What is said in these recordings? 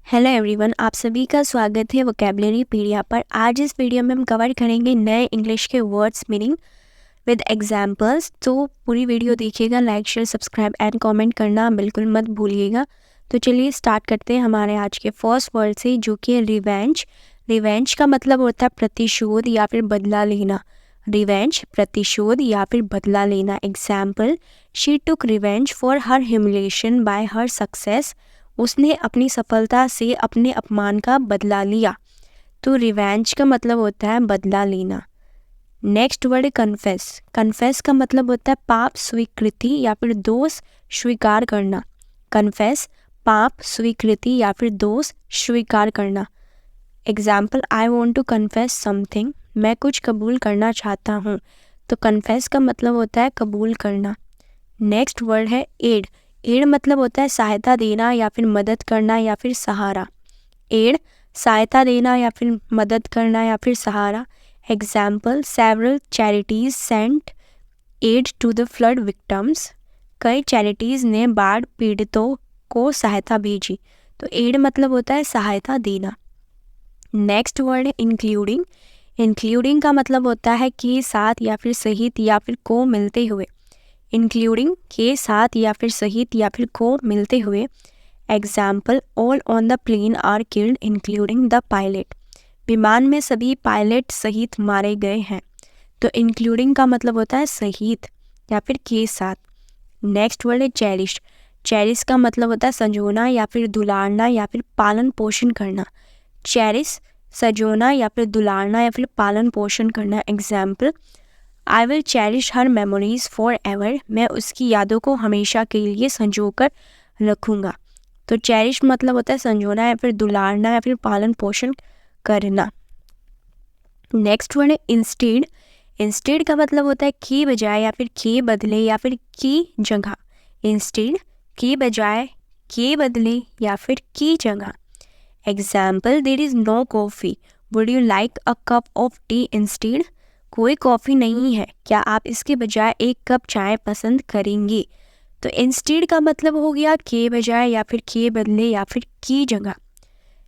Hello everyone, आप सभी का स्वागत है वोकैबुलरी पीडिया पर। आज इस वीडियो में हम कवर करेंगे नए इंग्लिश के वर्ड्स मीनिंग विद एग्जांपल्स। तो पूरी वीडियो देखिएगा, like share subscribe and comment करना बिल्कुल मत भूलिएगा। तो चलिए स्टार्ट करते हैं हमारे आज के फर्स्ट वर्ड से, जो कि है रिवेंज। रिवेंज का मतलब होता है प्रतिशोध या फिर बदला लेना। रिवेंज प्रतिशोध या फिर बदला लेना। Example, she took revenge for her humiliation bye her success. उसने अपनी सफलता से अपने अपमान का बदला लिया। तो रिवेंज का मतलब होता है बदला लेना। नेक्स्ट वर्ड है कन्फेस। कन्फेस का मतलब होता है पाप स्वीकृति या फिर दोष स्वीकार करना। कन्फेस पाप स्वीकृति या फिर दोष स्वीकार करना। Example, I want to confess something. मैं कुछ कबूल करना चाहता हूँ। तो कन्फेस का मतलब होता है कबूल करना। नेक्स्ट वर्ड है एड। एड मतलब होता है सहायता देना या फिर मदद करना या फिर सहारा। एड सहायता देना या फिर मदद करना या फिर सहारा। Example, several charities sent aid to the flood victims. कई चैरिटीज ने बाढ़ पीड़ितों को सहायता भेजी। तो एड मतलब होता है सहायता देना। नेक्स्ट वर्ड है इंक्लूडिंग। इंक्लूडिंग का मतलब होता है कि साथ या फिर सहित या फिर को मिलते हुए। इंक्लूडिंग के साथ या फिर सहित या फिर को मिलते हुए। Example, all on the plane are killed including the pilot. विमान में सभी पायलट सहित मारे गए हैं। तो इंक्लूडिंग का मतलब होता है सहित या फिर के साथ। नेक्स्ट वर्ड है चेरिश। चेरिश का मतलब होता है संजोना या फिर दुलारना या फिर पालन पोषण करना। चेरिश सजोना या फिर दुलारना या फिर पालन पोषण करना। Example, I will cherish her memories for ever. मैं उसकी यादों को हमेशा के लिए संजो कर रखूँगा। तो चेरिश मतलब होता है संजोना या फिर दुलारना या फिर पालन पोषण करना। नेक्स्ट वर्ड है इंस्टेड। इंस्टेड का मतलब होता है के बजाय या फिर के बदले या फिर की जगह। इंस्टेड के बजाय, के बदले या फिर की जगह। Example, there is no coffee, would you like a cup of tea instead. कोई कॉफ़ी नहीं है, क्या आप इसके बजाय एक कप चाय पसंद करेंगे। तो इंस्टेड का मतलब हो गया के बजाय या फिर के बदले या फिर की जगह।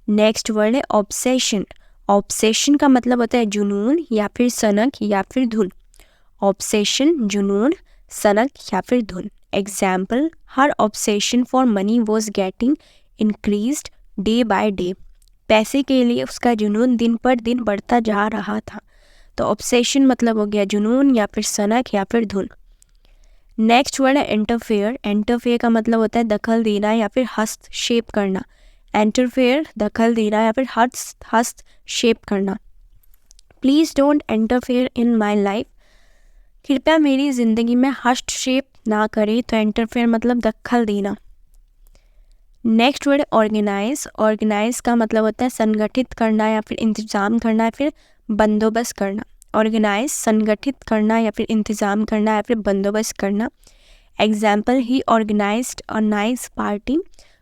नेक्स्ट वर्ड है ऑब्सेशन। ऑब्सेशन का मतलब होता है जुनून या फिर सनक या फिर धुन। ऑब्सेशन जुनून, सनक या फिर धुन। Example, her obsession for money was getting increased day by day. पैसे के लिए उसका जुनून दिन पर दिन बढ़ता जा रहा था। तो ऑब्सेशन मतलब हो गया जुनून या फिर सनक या फिर धुन। नेक्स्ट वर्ड है इंटरफेयर। इंटरफेयर का मतलब होता है दखल देना या फिर हस्तक्षेप करना। इंटरफेयर दखल देना या फिर हस्तक्षेप करना। Please don't interfere in my life. कृपया मेरी ज़िंदगी में हस्तक्षेप ना करें। तो इंटरफेयर मतलब दखल देना। नेक्स्ट वर्ड है ऑर्गेनाइज। ऑर्गेनाइज का मतलब होता है संगठित करना या फिर इंतजाम करना या फिर बंदोबस्त करना। ऑर्गेनाइज संगठित करना या फिर इंतजाम करना या फिर बंदोबस्त करना। Example, he organized a nice party.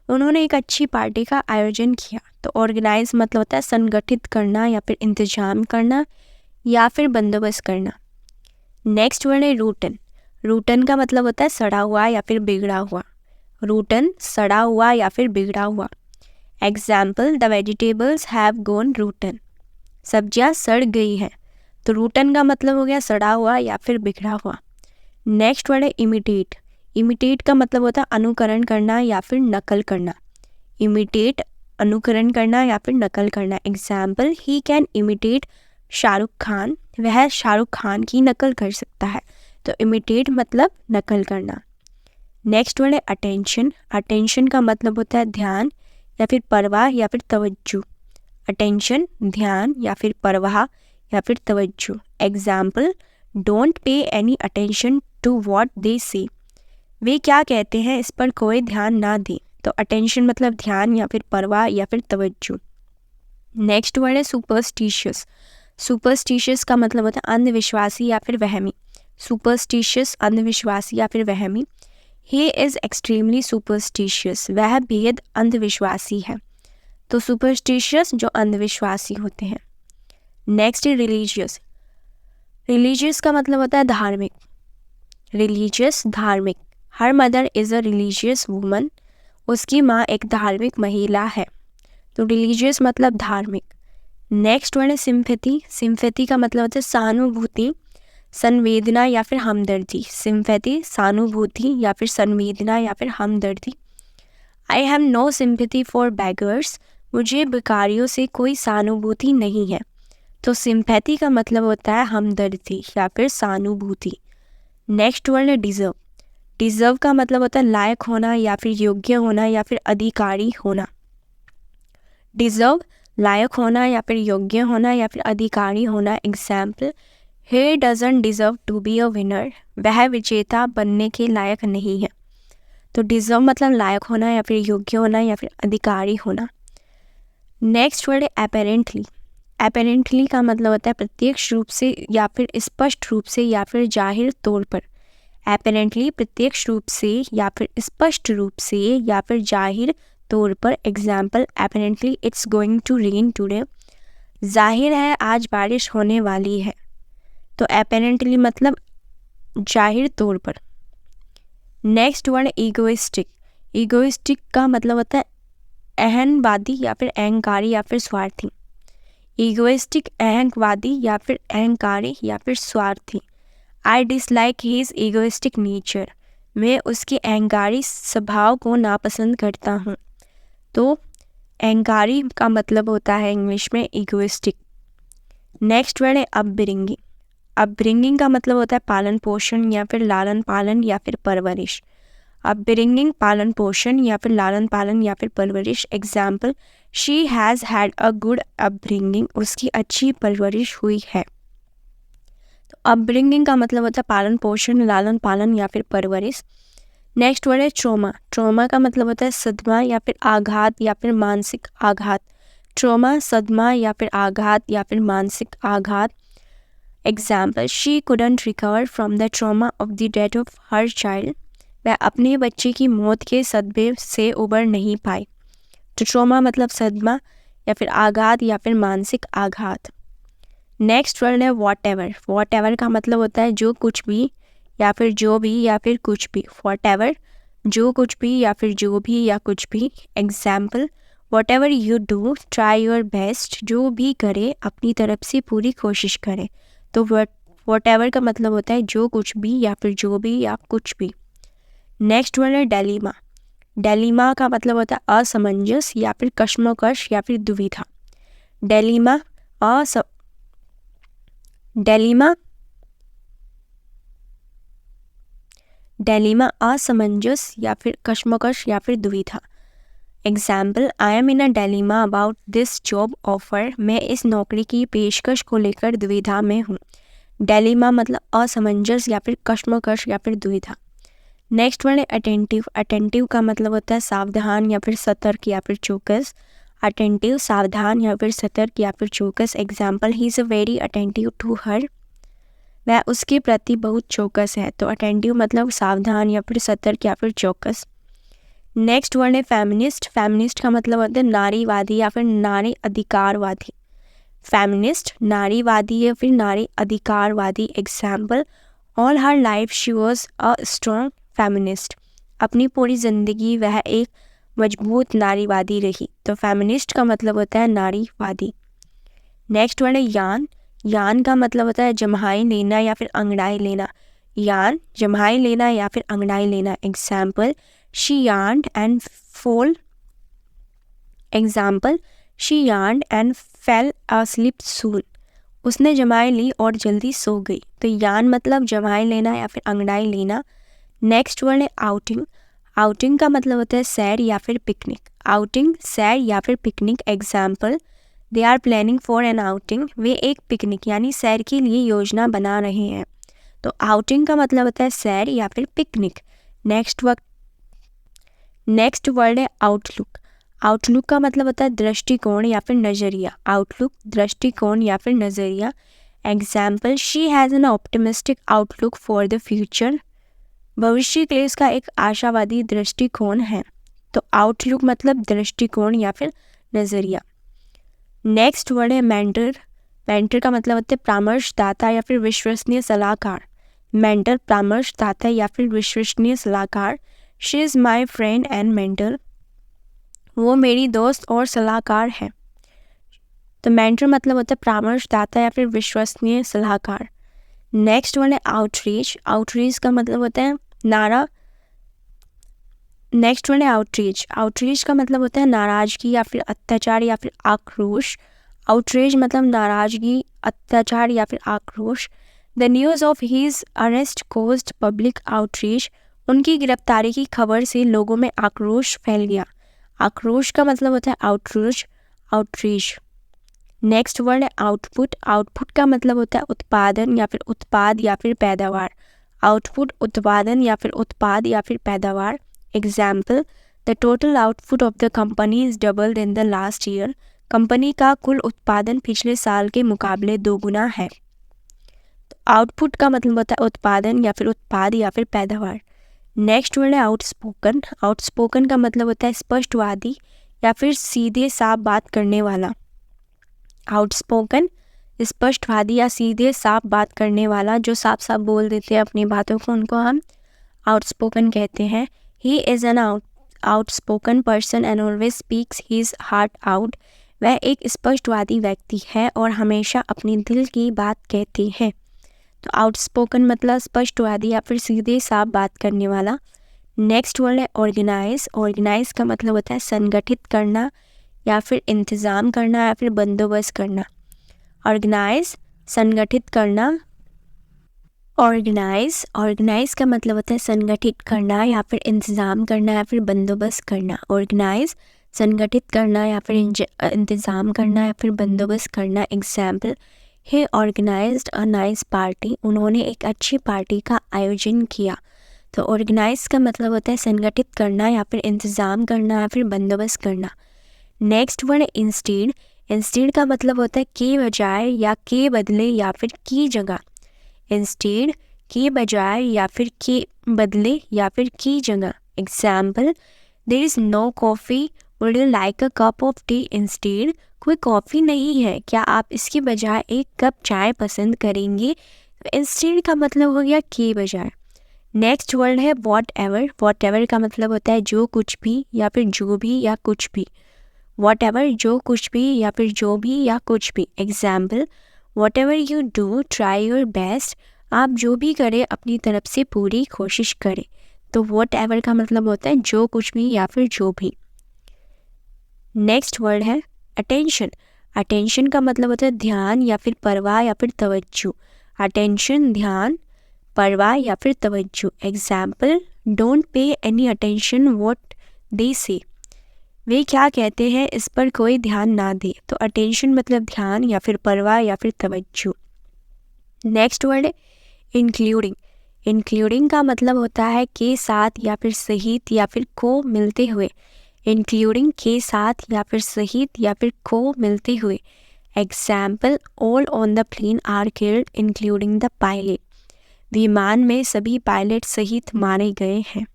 उन्होंने एक अच्छी पार्टी का आयोजन किया। तो ऑर्गेनाइज मतलब होता है संगठित करना या फिर इंतजाम करना या फिर बंदोबस्त करना। नेक्स्ट वर्ड है रूटन। रूटन का मतलब होता है सड़ा हुआ या फिर बिगड़ा हुआ। रूटन सड़ा हुआ या फिर बिगड़ा हुआ। Example, the vegetables have gone routine. सब्जियां सड़ गई हैं। तो रूटन का मतलब हो गया सड़ा हुआ या फिर बिगड़ा हुआ। नेक्स्ट वर्ड है इमिटेट। इमिटेट का मतलब होता है अनुकरण करना या फिर नकल करना। इमिटेट अनुकरण करना या फिर नकल करना। Example, he can imitate Shahrukh Khan. वह शाहरुख खान की नकल कर सकता है। तो इमिटेट मतलब नकल करना। नेक्स्ट वर्ड है अटेंशन। अटेंशन का मतलब होता है ध्यान या फिर परवाह या फिर तवज्जो। अटेंशन ध्यान या फिर परवाह या फिर तवज्जो। Example, don't pay any attention to what they say. वे क्या कहते हैं इस पर कोई ध्यान ना दें। तो अटेंशन मतलब ध्यान या फिर परवाह या फिर तवज्जो। नेक्स्ट वर्ड है सुपरस्टिशियस। सुपरस्टिशियस का मतलब होता है अंधविश्वासी या फिर वहमी। सुपरस्टिशियस अंधविश्वासी या फिर वहमी। He is extremely superstitious. वह बेहद अंधविश्वासी है। तो सुपरस्टिशियस जो अंधविश्वासी होते हैं। नेक्स्ट है रिलीजियस। रिलीजियस का मतलब होता है धार्मिक। रिलीजियस धार्मिक। Her mother is a religious woman. उसकी माँ एक धार्मिक महिला है। तो रिलीजियस मतलब धार्मिक। नेक्स्ट वर्ड है सिंपैथी। सिंपैथी का मतलब होता है सहानुभूति, संवेदना या फिर हमदर्दी। सिंपैथी सहानुभूति या फिर संवेदना या फिर हमदर्दी। I have no sympathy for beggars. मुझे भिखारियों से कोई सहानुभूति नहीं है। तो सिंपैथी का मतलब होता है हमदर्दी या फिर सहानुभूति। नेक्स्ट वर्ड है डिज़र्व। डिज़र्व का मतलब होता है लायक होना या फिर योग्य होना या फिर अधिकारी होना। डिज़र्व लायक होना या फिर योग्य होना या फिर अधिकारी होना। Example, he doesn't deserve to be a winner. वह विजेता बनने के लायक नहीं है। तो डिज़र्व मतलब लायक होना या फिर योग्य होना या फिर अधिकारी होना। नेक्स्ट वर्ड है एपेरेंटली। एपेरेंटली का मतलब होता है प्रत्यक्ष रूप से या फिर स्पष्ट रूप से या फिर जाहिर तौर पर। एपेरेंटली प्रत्यक्ष रूप से या फिर स्पष्ट रूप से या फिर जाहिर तौर पर। Example, apparently it's going to rain today. जाहिर है आज बारिश होने वाली है। तो एपेरेंटली मतलब जाहिर तौर पर। Next word egoistic. ईगोइस्टिक का मतलब होता है अहंवादी या फिर अहंकारी या फिर स्वार्थी। ईगोइस्टिक अहंवादी या फिर अहंकारी या फिर स्वार्थी। I dislike his egoistic nature. मैं उसके अहंकारी स्वभाव को नापसंद करता हूँ। तो अहंकारी का मतलब होता है इंग्लिश में ईगोइस्टिक। नेक्स्ट वर्ड है अपब्रिंगिंग। अपब्रिंगिंग का मतलब होता है पालन पोषण या फिर लालन पालन या फिर परवरिश। अपब्रिंगिंग पालन पोषण या फिर लालन पालन या फिर परवरिश। Example, she has had a good upbringing. उसकी अच्छी परवरिश हुई है। तो अपब्रिंगिंग का मतलब होता है पालन पोषण, लालन पालन या फिर परवरिश। नेक्स्ट वर्ड है ट्रॉमा। ट्रॉमा का मतलब होता है सदमा या फिर आघात या फिर मानसिक आघात। ट्रॉमा सदमा या फिर आघात या फिर मानसिक आघात। Example, she couldn't recover from the trauma of the death of her child. वह अपने बच्चे की मौत के सदमे से उबर नहीं पाई। तो ट्रॉमा मतलब सदमा या फिर आघात या फिर मानसिक आघात। नेक्स्ट वर्ड है वॉट एवर। वॉट एवर का मतलब होता है जो कुछ भी या फिर जो भी या फिर कुछ भी। वॉट एवर जो कुछ भी या फिर जो भी या कुछ भी। Example, what ever you do try your best. जो भी करे अपनी तरफ से पूरी कोशिश करे। तो वॉट एवर का मतलब होता है जो कुछ भी या फिर जो भी या कुछ भी। नेक्स्ट वर्ड है डेलीमा। डेलीमा का मतलब होता है असमंजस या फिर कश्मकश या फिर दुविधा। डेलीमा डेलीमा असमंजस या फिर कश्मकश या फिर दुविधा। Example, I am in a डेलीमा about this job offer. मैं इस नौकरी की पेशकश को लेकर दुविधा में हूँ। डेलीमा मतलब असमंजस या फिर कश्मकश या फिर दुविधा। नेक्स्ट वर्ड है अटेंटिव। अटेंटिव का मतलब होता है सावधान या फिर सतर्क या फिर चौकस। अटेंटिव सावधान या फिर सतर्क या फिर चौकस। Example, he is a very attentive to her. वह उसके प्रति बहुत चौकस है। तो अटेंटिव मतलब सावधान या फिर सतर्क या फिर चौकस। नेक्स्ट वर्ड है फेमिनिस्ट। फेमिनिस्ट का मतलब होता है नारीवादी या फिर नारी अधिकारवादी। फेमिनिस्ट नारीवादी या फिर नारी अधिकारवादी। Example, all her life she was a strong feminist. अपनी पूरी जिंदगी वह एक मजबूत नारीवादी रही। तो फेमिनिस्ट का मतलब होता है नारीवादी। नेक्स्ट वर्ड है यान। यान का मतलब होता है जम्हाई लेना या फिर अंगड़ाई लेना। यान जम्हाई लेना या फिर अंगड़ाई लेना। Example, she yawned and fall. Example, she yawned and fell asleep soon। उसने जमाई ली और जल्दी सो गई। तो यान मतलब जमाई लेना या फिर अंगड़ाई लेना। नेक्स्ट वर्ड है आउटिंग। आउटिंग का मतलब होता है सैर या फिर पिकनिक। आउटिंग सैर या फिर picnic. Example, they are planning for an outing. वे एक पिकनिक यानी सैर के लिए योजना बना रहे हैं। तो आउटिंग का मतलब होता है सैर या फिर पिकनिक। नेक्स्ट वर्ड है आउटलुक। आउटलुक का मतलब होता है दृष्टिकोण या फिर नज़रिया। आउटलुक दृष्टिकोण या फिर नज़रिया। Example, she has an optimistic outlook for the future. भविष्य के लिए उसका एक आशावादी दृष्टिकोण है। तो आउटलुक मतलब दृष्टिकोण या फिर नज़रिया। नेक्स्ट वर्ड है मेंटर। मेंटर का मतलब होता है परामर्शदाता या फिर विश्वसनीय सलाहकार। मेंटर परामर्शदाता या फिर विश्वसनीय सलाहकार। She is my friend and mentor. वो मेरी दोस्त और सलाहकार है। तो मेंटर मतलब होता है परामर्शदाता या फिर विश्वसनीय सलाहकार। नेक्स्ट वन है आउटरीच। आउटरीच का मतलब होता है आउटरीच का मतलब होता है नाराजगी या फिर अत्याचार या फिर आक्रोश। आउटरीच मतलब नाराजगी, अत्याचार या फिर आक्रोश। The news of his arrest caused public outreach. उनकी गिरफ्तारी की खबर से लोगों में आक्रोश फैल गया। आक्रोश का मतलब होता है आउटरीच। नेक्स्ट वर्ड है आउटपुट। आउटपुट का मतलब होता है उत्पादन या फिर उत्पाद या फिर पैदावार। आउटपुट उत्पादन या फिर उत्पाद या फिर पैदावार। Example, the total output of the company is doubled in the last year. Company का कुल उत्पादन पिछले साल के मुकाबले 2 गुना है। तो आउटपुट का मतलब होता है उत्पादन या फिर उत्पाद या फिर पैदावार। नेक्स्ट वर्ड है आउटस्पोकन। आउटस्पोकन का मतलब होता है स्पष्टवादी या फिर सीधे साफ बात करने वाला। आउटस्पोकन स्पष्टवादी या सीधे साफ बात करने वाला, जो साफ साफ बोल देते हैं अपनी बातों को, उनको हम आउटस्पोकन कहते हैं। He is an outspoken person and always speaks his heart out. वह एक स्पष्टवादी व्यक्ति है और हमेशा अपनी दिल की बात कहते हैं। तो आउटस्पोकन मतलब स्पष्टवादी या फिर सीधे साफ बात करने वाला। नेक्स्ट वर्ड है ऑर्गेनाइज। ऑर्गेनाइज का मतलब होता है संगठित करना या फिर इंतज़ाम करना या फिर बंदोबस्त करना। ऑर्गेनाइज, संगठित करना। ऑर्गेनाइज का मतलब होता है संगठित करना या फिर इंतज़ाम करना या फिर बंदोबस्त करना। ऑर्गेनाइज, संगठित करना या फिर इंतज़ाम करना या फिर बंदोबस्त करना। Example, he organized a nice party. उन्होंने एक अच्छी पार्टी का आयोजन किया। तो ऑर्गेनाइज का मतलब होता है संगठित करना या फिर इंतज़ाम करना या फिर बंदोबस्त करना। नेक्स्ट वर्ड है इंस्टीड। इंस्टीड का मतलब होता है के बजाय या के बदले या फिर की जगह। इंस्टीड, के बजाय या फिर के बदले या फिर की जगह। Example, there is no coffee, would you like a cup of tea instead. कोई कॉफ़ी नहीं है, क्या आप इसके बजाय एक कप चाय पसंद करेंगे। तो इंस्टीड का मतलब हो गया के बजाय। नेक्स्ट वर्ड है वॉट एवर। वॉट एवर का मतलब होता है जो कुछ भी या फिर जो भी या कुछ भी। वॉट एवर, जो कुछ भी या फिर जो भी या कुछ भी। Example, what ever you do try your best. आप जो भी करें अपनी तरफ से पूरी कोशिश करें। तो वॉट एवर का मतलब होता है जो कुछ भी या फिर जो भी। नेक्स्ट वर्ड है अटेंशन। अटेंशन का मतलब होता है ध्यान या फिर परवाह या फिर तवज्जो। अटेंशन, ध्यान, परवाह या फिर तवज्जो। Example, don't pay any attention what they say. वे क्या कहते हैं इस पर कोई ध्यान ना दे। तो अटेंशन मतलब ध्यान या फिर परवाह या फिर तवज्जो। नेक्स्ट वर्ड है इंक्लूडिंग। इंक्लूडिंग का मतलब होता है के साथ या फिर सहित या फिर को मिलते हुए। इंक्लूडिंग, के साथ या फिर सहित या फिर को मिलते हुए। Example, all on the plane are killed including the pilot. विमान में सभी पायलट सहित मारे गए हैं।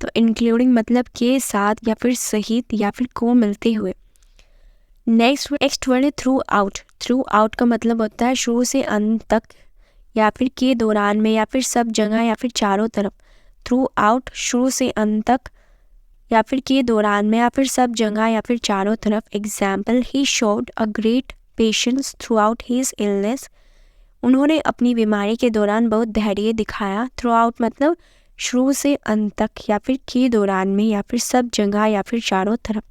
तो इंक्लूडिंग के साथ या फिर सहित या फिर को मिलते हुए। नेक्स्ट वर्ड है थ्रू आउट। थ्रू आउट का मतलब होता है शुरू से अंत तक या फिर के दौरान में या फिर सब जगह या फिर चारों तरफ। थ्रू आउट, शुरू से अंत तक या फिर के दौरान में या फिर सब जगह या फिर चारों तरफ। Example, he showed a great patience through out his illness. उन्होंने अपनी बीमारी के दौरान बहुत धैर्य दिखाया। थ्रू आउट मतलब शुरू से अंत तक या फिर के दौरान में या फिर सब जगह या फिर चारों तरफ।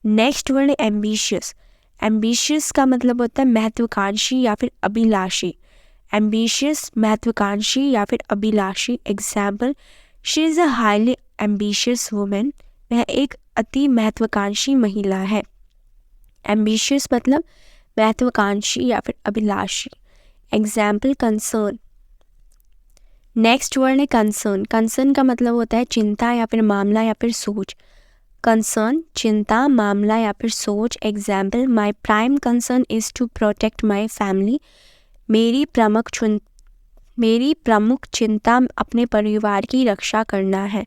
नेक्स्ट वर्ड है एम्बिशियस। एम्बिशियस का मतलब होता है महत्वाकांक्षी या फिर अभिलाषी। एम्बिशियस, महत्वाकांक्षी या फिर अभिलाषी। Example, she is a highly ambitious women. वह एक अति महत्वाकांक्षी महिला है। एम्बिशियस मतलब महत्वाकांक्षी या फिर अभिलाषी। Example, concern. नेक्स्ट वर्ड है कंसर्न। कंसर्न का मतलब होता है चिंता या फिर मामला या फिर सोच। कंसर्न, चिंता, मामला या फिर सोच। Example, my prime concern is to protect my family. मेरी प्रमुख चिंता अपने परिवार की रक्षा करना है।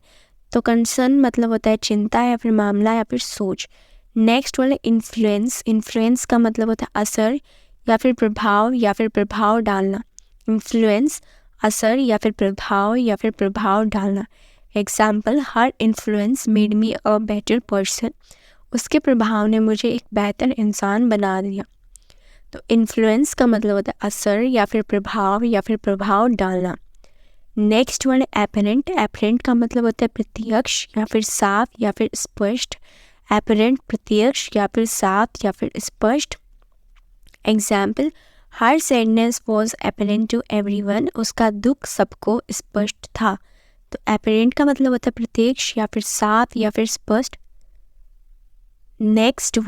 तो कंसर्न मतलब होता है चिंता या फिर मामला या फिर सोच। नेक्स्ट वर्ड है इन्फ्लुएंस। इन्फ्लुएंस का मतलब होता है असर या फिर प्रभाव डालना। इन्फ्लुएंस, असर या फिर प्रभाव डालना। Example, her influence made me a better person. उसके प्रभाव ने मुझे एक बेहतर इंसान बना दिया। तो इन्फ्लुएंस का मतलब होता है असर या फिर प्रभाव या फिर प्रभाव डालना। नेक्स्ट वर्ड है एपरेंट। एपरेंट का मतलब होता है प्रत्यक्ष या फिर साफ या फिर स्पष्ट। एपरेंट प्रत्यक्ष या फिर साफ या फिर स्पष्ट। Example, her sadness was apparent to everyone. उसका दुख सबको स्पष्ट था। तो एपरेंट का मतलब होता है प्रत्यक्ष या फिर साफ या फिर स्पष्ट। नेक्स्ट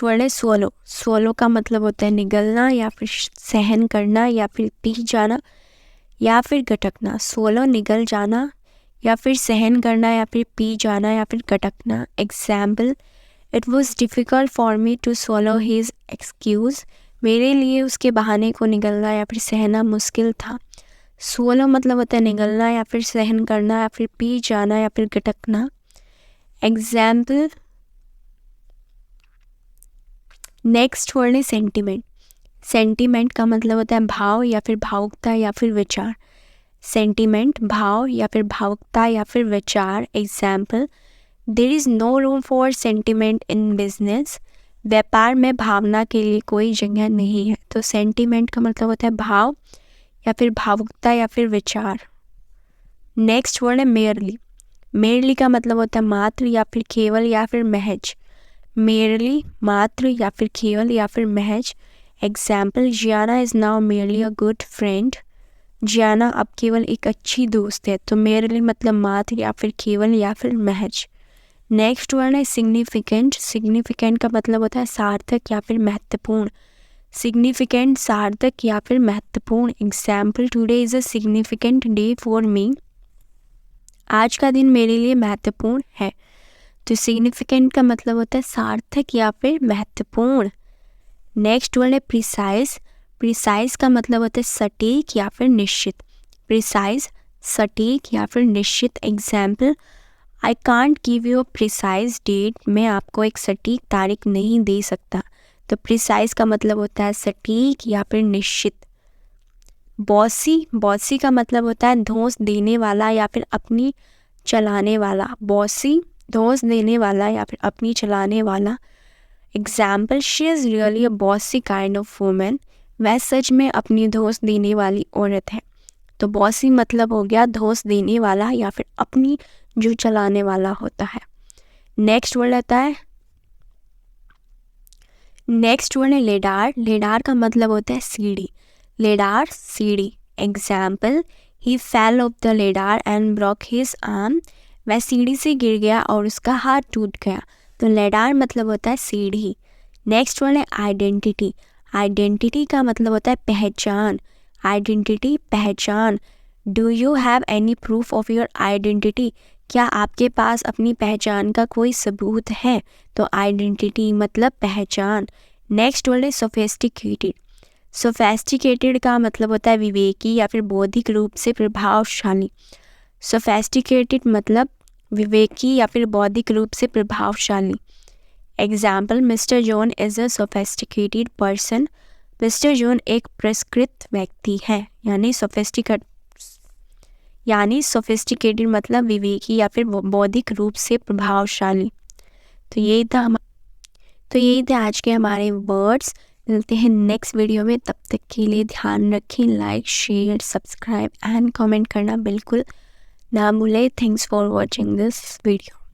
वर्ड है स्वलो। स्वलो का मतलब होता है निगलना या फिर सहन करना या फिर पी जाना या फिर गटकना। स्वलो निगल जाना या फिर सहन करना या फिर पी जाना या फिर गटकना। Example, it was difficult for me to swallow his excuse. मेरे लिए उसके बहाने को निगलना या फिर सहना मुश्किल था। स्वलो मतलब होता है निगलना या फिर सहन करना या फिर पी जाना या फिर गटकना। एग्जाम्पल, नेक्स्ट वर्ड है सेंटिमेंट। सेंटिमेंट का मतलब होता है भाव या फिर भावुकता या फिर विचार। सेंटिमेंट भाव या फिर भावुकता या फिर विचार। Example, there is no room for sentiment in business. व्यापार में भावना के लिए कोई जगह नहीं है। तो सेंटिमेंट का मतलब होता है भाव या फिर भावुकता या फिर विचार। नेक्स्ट वर्ड है मेयरली। मेयरली का मतलब होता है मात्र या फिर केवल या फिर महज। मेयरली मात्र या फिर केवल या फिर महज। Example, Gianna is now merely a good friend. Gianna अब केवल एक अच्छी दोस्त है। तो मेयरली मतलब मात्र या फिर केवल या फिर महज। नेक्स्ट वर्ड है सिग्निफिकेंट। सिग्निफिकेंट का मतलब होता है सार्थक या फिर महत्वपूर्ण। सिग्निफिकेंट सार्थक या फिर महत्वपूर्ण। Example, today is a significant day for me. आज का दिन मेरे लिए महत्वपूर्ण है। तो सिग्निफिकेंट का मतलब होता है सार्थक या फिर महत्वपूर्ण। नेक्स्ट वर्ड है प्रिसाइज। प्रिसाइज का मतलब होता है सटीक या फिर निश्चित। प्रिसाइज सटीक या फिर निश्चित। Example, I can't give you a precise date. मैं आपको एक सटीक तारीख नहीं दे सकता। तो प्रिसाइज का मतलब होता है सटीक या फिर निश्चित। बॉसी। बॉसी का मतलब होता है धौंस देने वाला या फिर अपनी चलाने वाला। बॉसी धौंस देने वाला या फिर अपनी चलाने वाला। Example, she is really a bossy kind of women. वह सच में अपनी धौंस देने वाली औरत है। तो बॉसी मतलब हो गया धौंस देने वाला या फिर अपनी जो चलाने वाला होता है। नेक्स्ट वर्ड आता है लेडार। लेडार का मतलब होता है सीढ़ी। लेडार सीढ़ी। Example, he fell off the lidar and broke his arm. वह सीढ़ी से गिर गया और उसका हाथ टूट गया। तो लेडार मतलब होता है सीढ़ी। नेक्स्ट वर्ड है आइडेंटिटी। आइडेंटिटी का मतलब होता है पहचान। आइडेंटिटी पहचान। Do you have any proof of your identity. क्या आपके पास अपनी पहचान का कोई सबूत है। तो आइडेंटिटी मतलब पहचान। नेक्स्ट वर्ड है सोफिस्टिकेटेड। सोफेस्टिकेटेड का मतलब होता है विवेकी या फिर बौद्धिक रूप से प्रभावशाली। सोफेस्टिकेटेड मतलब विवेकी या फिर बौद्धिक रूप से प्रभावशाली। Example, mister John is a sophisticated person. Mister John एक पुरस्कृत व्यक्ति है। यानी सोफिस्टिकेटेड मतलब विवेकी या फिर बौद्धिक रूप से प्रभावशाली। तो यही थे आज के हमारे वर्ड्स। मिलते हैं नेक्स्ट वीडियो में। तब तक के लिए ध्यान रखें। Like share subscribe and comment करना बिल्कुल ना भूलें। Thanks for watching this video.